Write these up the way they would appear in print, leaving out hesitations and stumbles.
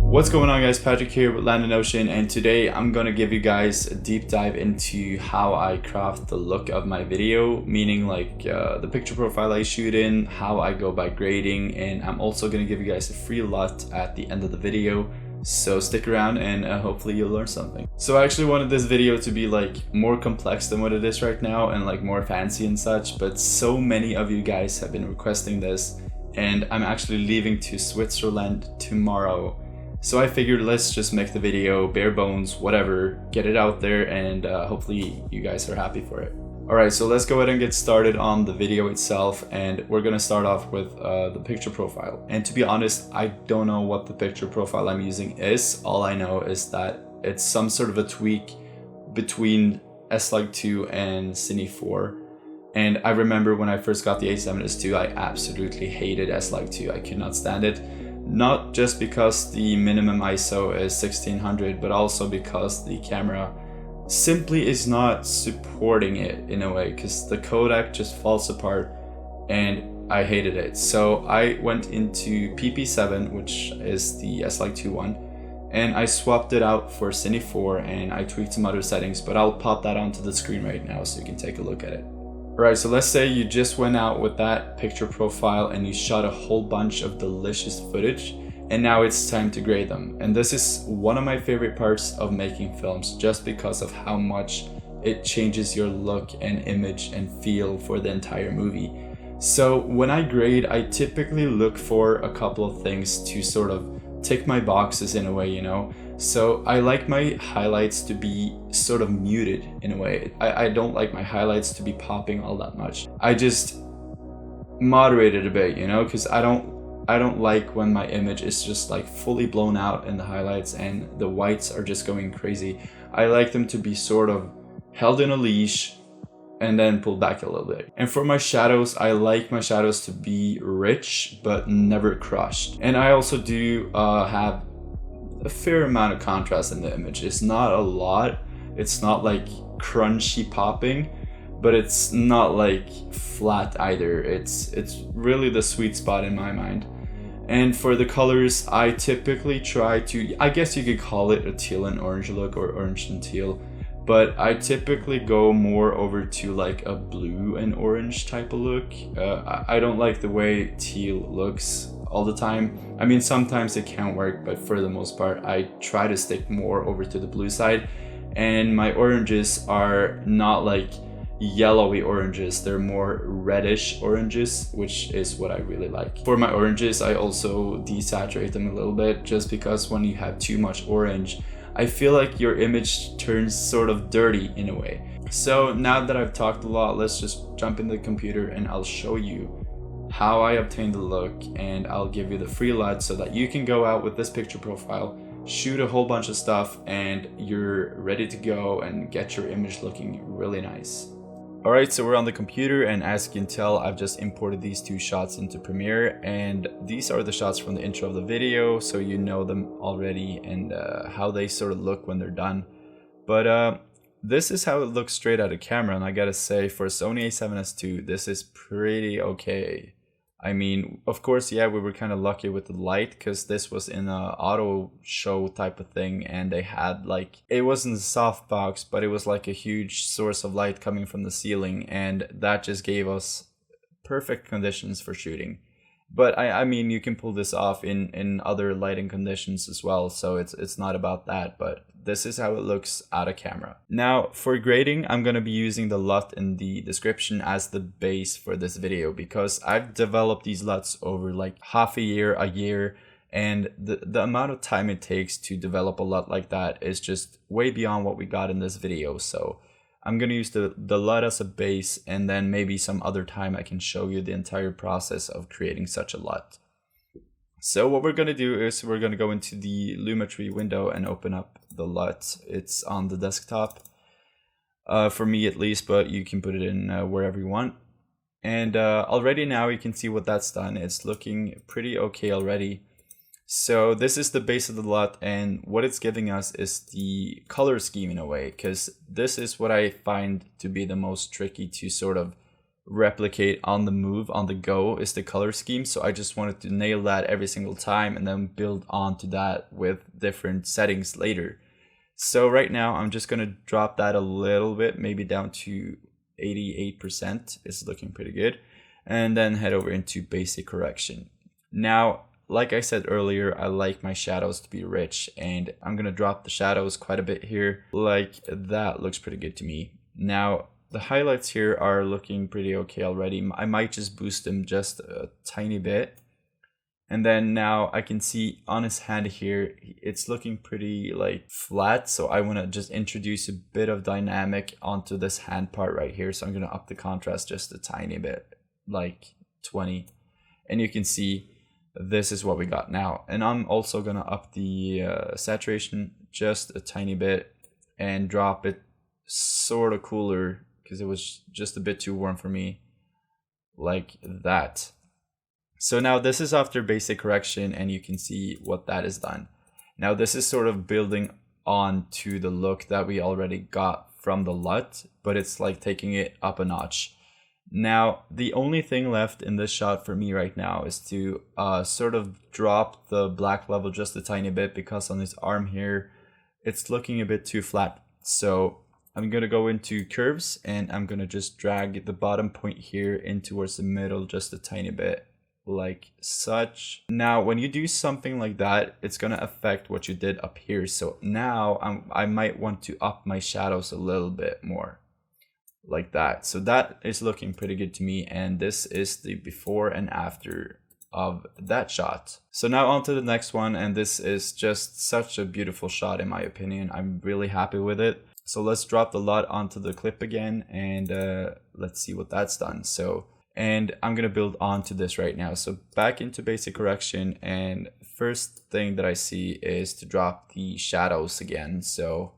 What's going on, guys? Patrick here with Land and Ocean, and today I'm gonna give you guys a deep dive into how I craft the look of my video, meaning like the picture profile I shoot in, how I go by grading, and I'm also gonna give you guys a free LUT at the end of the video. So stick around and hopefully you'll learn something. So I actually wanted this video to be like more complex than what it is right now and like more fancy and such, but so many of you guys have been requesting this, and I'm actually leaving to Switzerland tomorrow. So I figured let's just make the video bare bones, whatever, get it out there, and hopefully you guys are happy for it. Alright, so let's go ahead and get started on the video itself, and we're gonna start off with the picture profile. And to be honest, I don't know what the picture profile I'm using is. All I know is that it's some sort of a tweak between S-Lite2 and Cine 4. And I remember when I first got the A7SII, I absolutely hated S-Lite2. I could not stand it. Not just because the minimum ISO is 1600, but also because the camera simply is not supporting it in a way, because the codec just falls apart and I hated it. So I went into PP7, which is the S-Lite2 one, and I swapped it out for Cine 4 and I tweaked some other settings, but I'll pop that onto the screen right now so you can take a look at it. Alright, so let's say you just went out with that picture profile and you shot a whole bunch of delicious footage, and now it's time to grade them. And this is one of my favorite parts of making films, just because of how much it changes your look and image and feel for the entire movie. So when I grade, I typically look for a couple of things to sort of tick my boxes in a way, you know. So I like my highlights to be sort of muted in a way. I don't like my highlights to be popping all that much. I just moderate it a bit, you know, because I don't like when my image is just like fully blown out in the highlights and the whites are just going crazy. I like them to be sort of held in a leash and then pulled back a little bit. And for my shadows, I like my shadows to be rich but never crushed. And I also do have a fair amount of contrast in the image. It's not a lot. It's not like crunchy popping, but it's not like flat either. It's really the sweet spot in my mind. And for the colors, I typically try to, I guess you could call it a teal and orange look, or orange and teal, but I typically go more over to like a blue and orange type of look. I don't like the way teal looks all the time. I mean, sometimes it can work, but for the most part, I try to stick more over to the blue side. And my oranges are not like yellowy oranges, they're more reddish oranges, which is what I really like. For my oranges, I also desaturate them a little bit, just because when you have too much orange, I feel like your image turns sort of dirty in a way. So now that I've talked a lot, let's just jump in the computer and I'll show you how I obtain the look, and I'll give you the free LUT so that you can go out with this picture profile, shoot a whole bunch of stuff, and you're ready to go and get your image looking really nice. Alright, so we're on the computer, and as you can tell, I've just imported these two shots into Premiere, and these are the shots from the intro of the video, so you know them already and how they sort of look when they're done. But this is how it looks straight out of camera, and I gotta say, for a Sony A7SII, this is pretty okay. I mean, of course, yeah, we were kind of lucky with the light, because this was in a auto show type of thing, and they had like, it wasn't a softbox, but it was like a huge source of light coming from the ceiling, and that just gave us perfect conditions for shooting. But I mean, you can pull this off in other lighting conditions as well, so it's not about that, but this is how it looks out of camera. Now, for grading, I'm going to be using the LUT in the description as the base for this video, because I've developed these LUTs over like half a year, and the amount of time it takes to develop a LUT like that is just way beyond what we got in this video. So I'm going to use the LUT as a base, and then maybe some other time I can show you the entire process of creating such a LUT. So what we're going to do is we're going to go into the Lumetri window and open up the LUT. It's on the desktop, for me at least, but you can put it in wherever you want. And already now you can see what that's done. It's looking pretty okay already. So this is the base of the LUT, and what it's giving us is the color scheme in a way, because this is what I find to be the most tricky to sort of replicate on the move, on the go, is the color scheme. So I just wanted to nail that every single time and then build onto that with different settings later. So right now I'm just going to drop that a little bit, maybe down to 88%. It's looking pretty good. And then head over into basic correction. Now, like I said earlier, I like my shadows to be rich, and I'm going to drop the shadows quite a bit here. Like that looks pretty good to me. Now, the highlights here are looking pretty okay already. I might just boost them just a tiny bit. And then now I can see on his hand here, it's looking pretty like flat. So I want to just introduce a bit of dynamic onto this hand part right here. So I'm going to up the contrast just a tiny bit, like 20. And you can see this is what we got now. And I'm also going to up the saturation just a tiny bit and drop it sort of cooler, because it was just a bit too warm for me, like that. So now this is after basic correction, and you can see what that is done. Now this is sort of building on to the look that we already got from the LUT, but it's like taking it up a notch. Now the only thing left in this shot for me right now is to sort of drop the black level just a tiny bit, because on his arm here it's looking a bit too flat. So I'm going to go into curves, and I'm going to just drag the bottom point here in towards the middle just a tiny bit, like such. Now when you do something like that, it's going to affect what you did up here. So now I might want to up my shadows a little bit more, like that. So that is looking pretty good to me, and this is the before and after of that shot. So now on to the next one, and this is just such a beautiful shot in my opinion. I'm really happy with it. So let's drop the LUT onto the clip again, and let's see what that's done. So, and I'm gonna build onto this right now. So back into basic correction, and first thing that I see is to drop the shadows again. So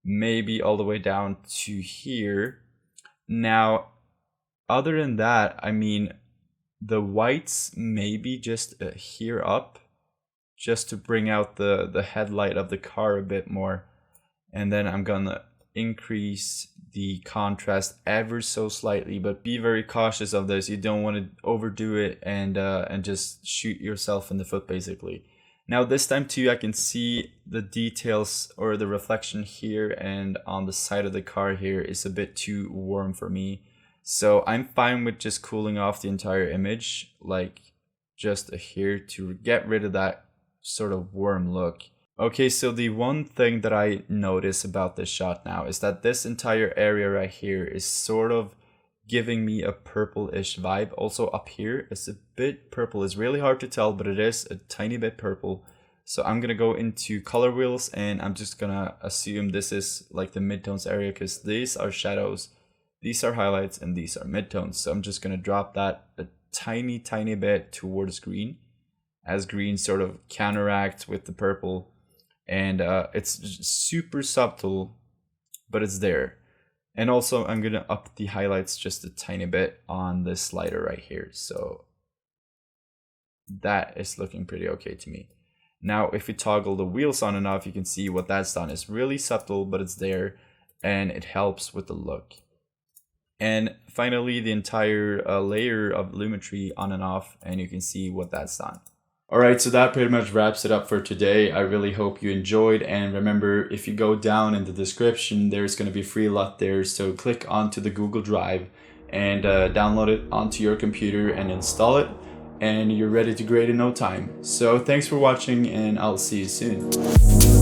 maybe all the way down to here. Now, other than that, I mean, the whites maybe just here up, just to bring out the headlight of the car a bit more. And then I'm gonna increase the contrast ever so slightly, but be very cautious of this. You don't want to overdo it and just shoot yourself in the foot basically. Now this time too, I can see the details or the reflection here and on the side of the car here is a bit too warm for me. So I'm fine with just cooling off the entire image, like just here, to get rid of that sort of warm look. Okay, so the one thing that I notice about this shot now is that this entire area right here is sort of giving me a purple-ish vibe. Also up here, it's a bit purple. It's really hard to tell, but it is a tiny bit purple. So I'm gonna go into color wheels, and I'm just gonna assume this is like the midtones area, because these are shadows, these are highlights, and these are midtones. So I'm just gonna drop that a tiny bit towards green, as green sort of counteracts with the purple. And it's super subtle, but it's there. And also I'm gonna up the highlights just a tiny bit on this slider right here. So that is looking pretty okay to me. Now if you toggle the wheels on and off, you can see what that's done. It's really subtle, but it's there, and it helps with the look. And finally the entire layer of Lumetri on and off, and you can see what that's done. Alright, so that pretty much wraps it up for today. I really hope you enjoyed, and remember, if you go down in the description, there's going to be free LUT there, so click onto the Google Drive and download it onto your computer and install it, and you're ready to grade in no time. So thanks for watching, and I'll see you soon.